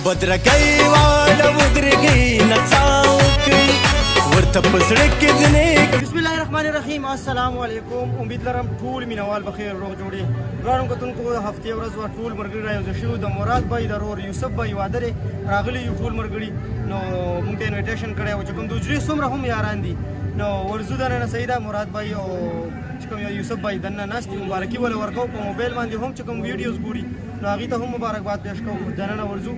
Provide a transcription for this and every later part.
بدرګي واړه ودرګي نڅاوکي ورته پسړه کې دنه. بسم الله الرحمن الرحیم. السلام علیکم. امید لرم ټول مینوال بخیر روغ جوړي. ګرانو کتونکو هفته ورځ وا ټول مرګري راځي شو د مراد بای ضرور یوسف بای وادره راغلي یو ټول مرګري نو مونږ ته انویټیشن کړی او چې کوم دوجري څومره هم یاران دي نو ورزو دنه سیدا مراد بای او چې کوم یوسف بای دنه ناشتي مبارکي ول ورکو په موبایل باندې هم چې کوم ویډیوز ګوري نو هغه ته هم مبارکباد پېښ کوم. دنه ورزو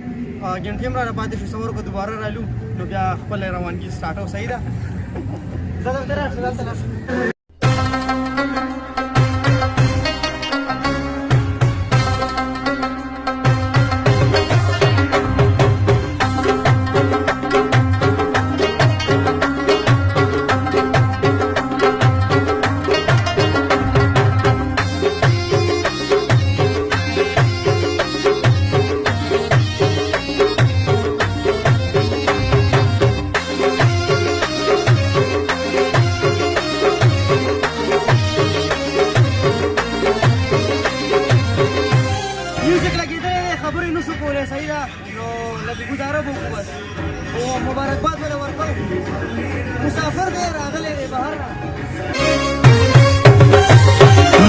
ګنټیم را پاتې شو څور کو دوباره رالو نو بیا خپل روانګي سٹارټ او سیدا زړه درته راځه. गुजारा बो बस वो मुबारकबाद वाला वर्क मुसाफिर दे रागले रे बाहर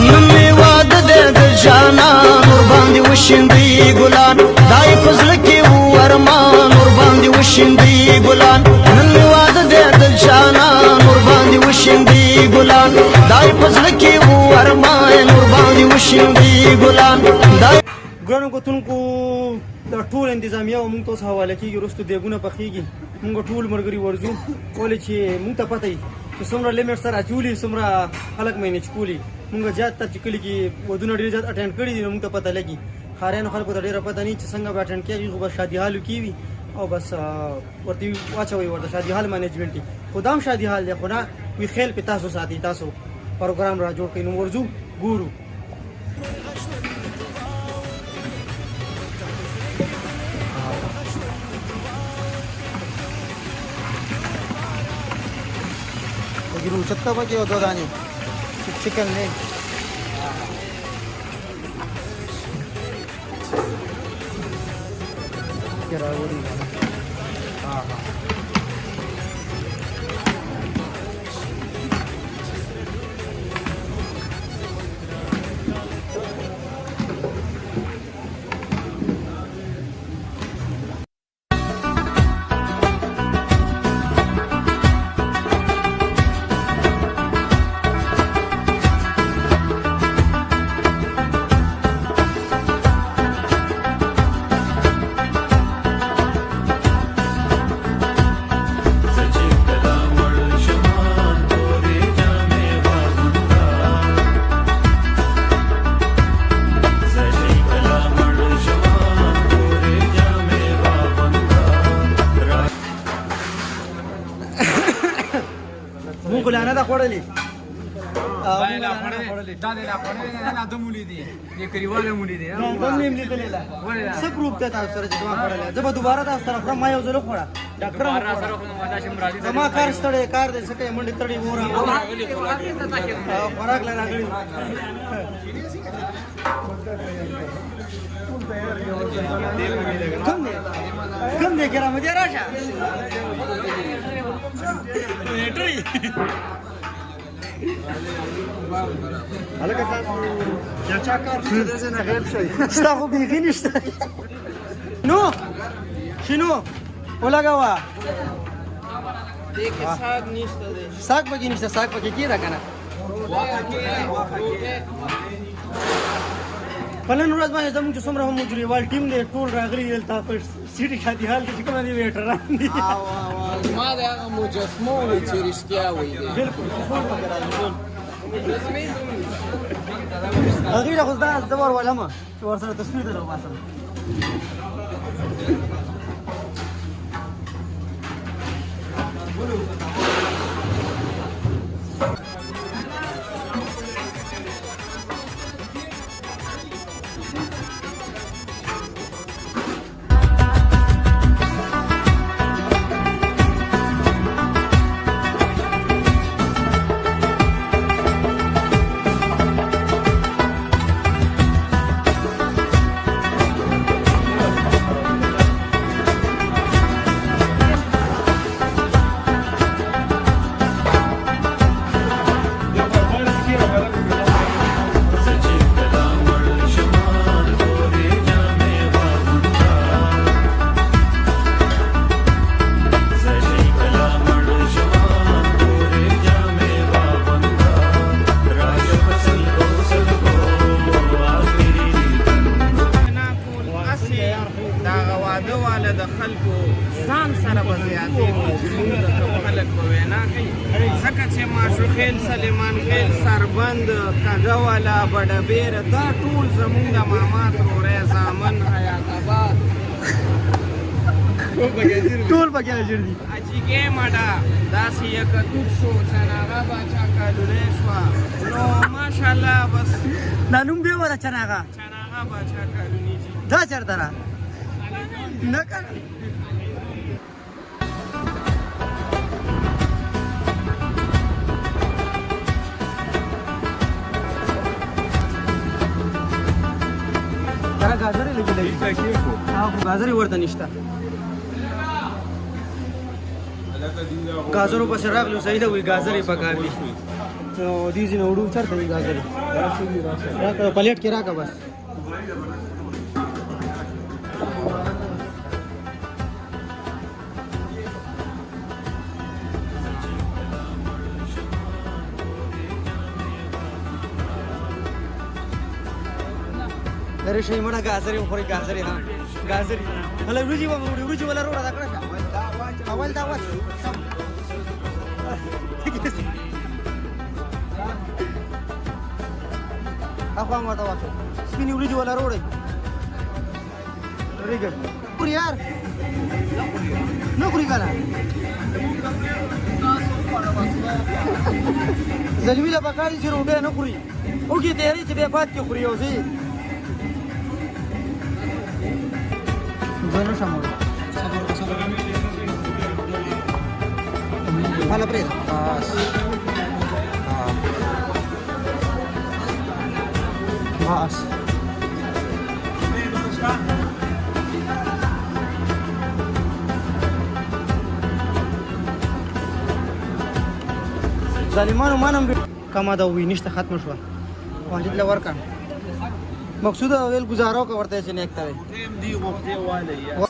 नमे वाद दे जाना नूर बांदी वशिंदी गुलान दाई फजल के वो अरमान नूर बांदी वशिंदी गुलान नमे वाद दे जाना नूर बांदी वशिंदी गुलान दाई फजल के वो अरमान नूर बांदी वशिंदी गुलान दाई ګرانو کتونکو دا ټول انتظامیه مونږ ته حواله کیږي رستو دیګونه پخېږي مونږ ټول مرګري ورځو ولې چې مونږ ته پته وي چې څومره لیمټ سره اچولي څومره خلک مینج کولی مونږ زیات تر چې کلي کې ودونه ډېر زیات اټینډ کړي دي مونږ ته پته لګي خاریانو خلکو ته ډېره پته نه چې څنګه به اټینډ کېږي خو بس شادي حالو کې وي او بس ورته واچوي ورته شادي حال مینجمنټ خو دا هم شادي حال دی خو نه وي خیل په تاسو ساتي تاسو پروګرام را جوړ کړئ نو ورځو ګورو. Rucetta pakai odo dani, chicken leg. Kira uri. ګلانه دا خوړلې دا لا خوړلې نه د مولې دي یې کریواله مولې دي دا مې لیدلې لا څه ګروپ ته تاسو سره جوړ کړل زه به دوباره تاسو سره خپل ما یو ځل خوړه ډاکټر سره خو ماده شم راځي ما کار ستړي کار دې سکه منډه تړي وره خوراک لا راغلی کم دې ګرام دې راشه هلکه تاسو یا چا کار څه نه غیب شي ستا خو بیخي نشته نو شنو ولګوا دې کې ساګ نشته دی ساګ پکې نشته ساګ پکې کیرا کنه پلن ورځ باندې زموږ چې څومره هم مجریوال ټیم دی ټول راغلي دلته په سیټي شادي حال کې چې کوم دی ویټران دي ما دا مجسمه وي چې رښتیا وي بالکل هغه خو دا دور ولما چې ورسره تصویر درو باسم خیل سلیمان خیل سربند کږوالا بډبیر دا ټول زمونږ د ماما ترورې زامن حیات آباد ټول پکې حاضر دي. اجیګې مډا داسې یکتوب شو چناغه باچا کالونې شوه نو ماشاءالله بس دا نوم دی ولا چناغه باچا کالونی جی دا چرته را نه کنه गाजर गाजर ورته نشته गाजर په سر راغلو صحیح ده وي गाजर یې پکار دي نو دې ځینې وړو چرته وي गाजर راکړه پلیټ کې راکړه بس अरे शे मोड़ा गाजरी ऊपर गाजरी हां गाजरी मतलब रुजी वाला रोड आता करा अवल दावत apa mau tahu sini ruji वाला रोड है ठीक है पूरी यार नौकरी करा زلمی لا پکاري چې روډه نه خوري او کې تیاری چې بیا پات کې خوري او زی زنه شامل صبر حالا پرې بس ظالمانو مانم کما دا وی نشته ختم شو واجب لا ورکا مقصود ویل گزارو کا ورته چې نیک تاوي تیم دی وخته واله یا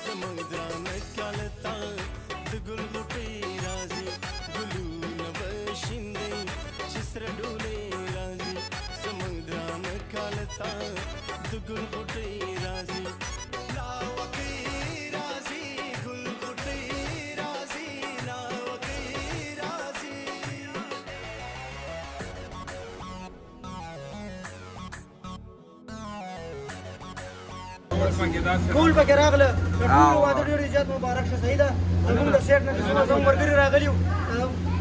کول پکې راغله ټول واده ډېر زیات مبارک شه صحیح ده زموږ د سیټ نه څو زموږ ورګری راغلیو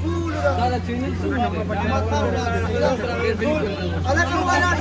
ټول دا چینل څه الله کوم بالا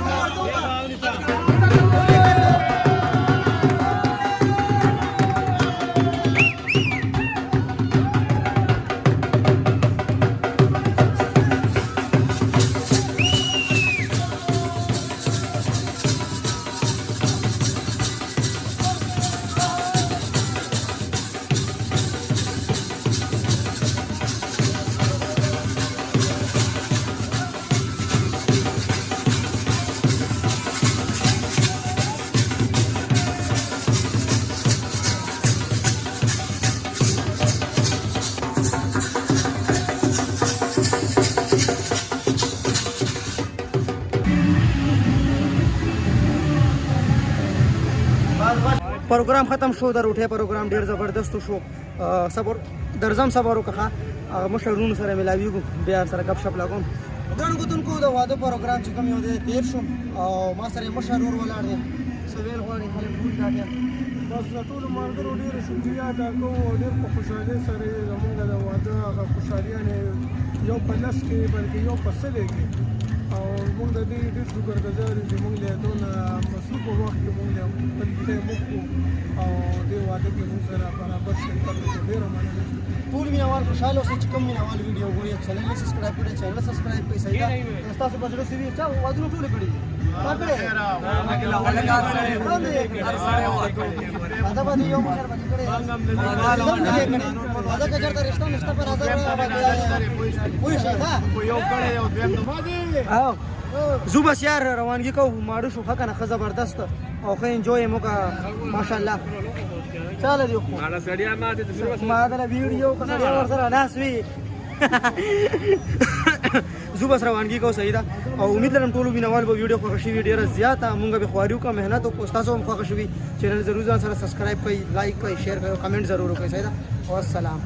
پروګرام ختم شو د روټه پروګرام ډیر زبردست شو صبر درځم صبر وکړه مشرونو سره ملاویږو بیا سره غب شپ لاګوم غنو کوتونکو د واده پروګرام چې کوم یو دی تیر شو او ما سره مشرور ولاړ دی سویل غواړي خلک ټول راځي بس ټول مارګرو ډیر شکریا دا کو ډیر په خوشاله سره زموږ د واده هغه خوشالیانه یو په لاس کې بلکې یو په سله کې او موږ د دې ډېر شکرګزار یو چې موږ له دونه مصروف وخت کې موږ له خپل ټیم وکړو او دې واده کې موږ سره برابر شرکت وکړو ډېر مننه ټول مینوال خوشاله اوسئ چې کوم مینوال ویډیو ګوري چینل سبسکرایب کړئ چینل سبسکرایب کړئ صحیح ده تاسو په ځړو سوي چا وادو ټول کړی ما کړی دا باندې یو مخر باندې کړی دا که چرته رښتا نشته پر هزار وای شي دا یو کړی یو دیم او زو بس یار روانګي کو ماړو شو کنه خ زبردست او خو انجوy موکا ماشاءالله چاله دی خو مالا سړیا ماته د شروع ما دا ویډیو کنه ور سره ناس وی زو بس روانګي کو صحیح ده او امید لرم ټول وینوال به ویډیو خوښ شي ډیره زیاته مونږ به خواريو کا مهنت او تاسو هم خوښ شي چینل ضرور ځان سره سبسکرایب کړئ لایک کړئ شیر کړئ کمنټ ضرور وکړئ صحیح ده والسلام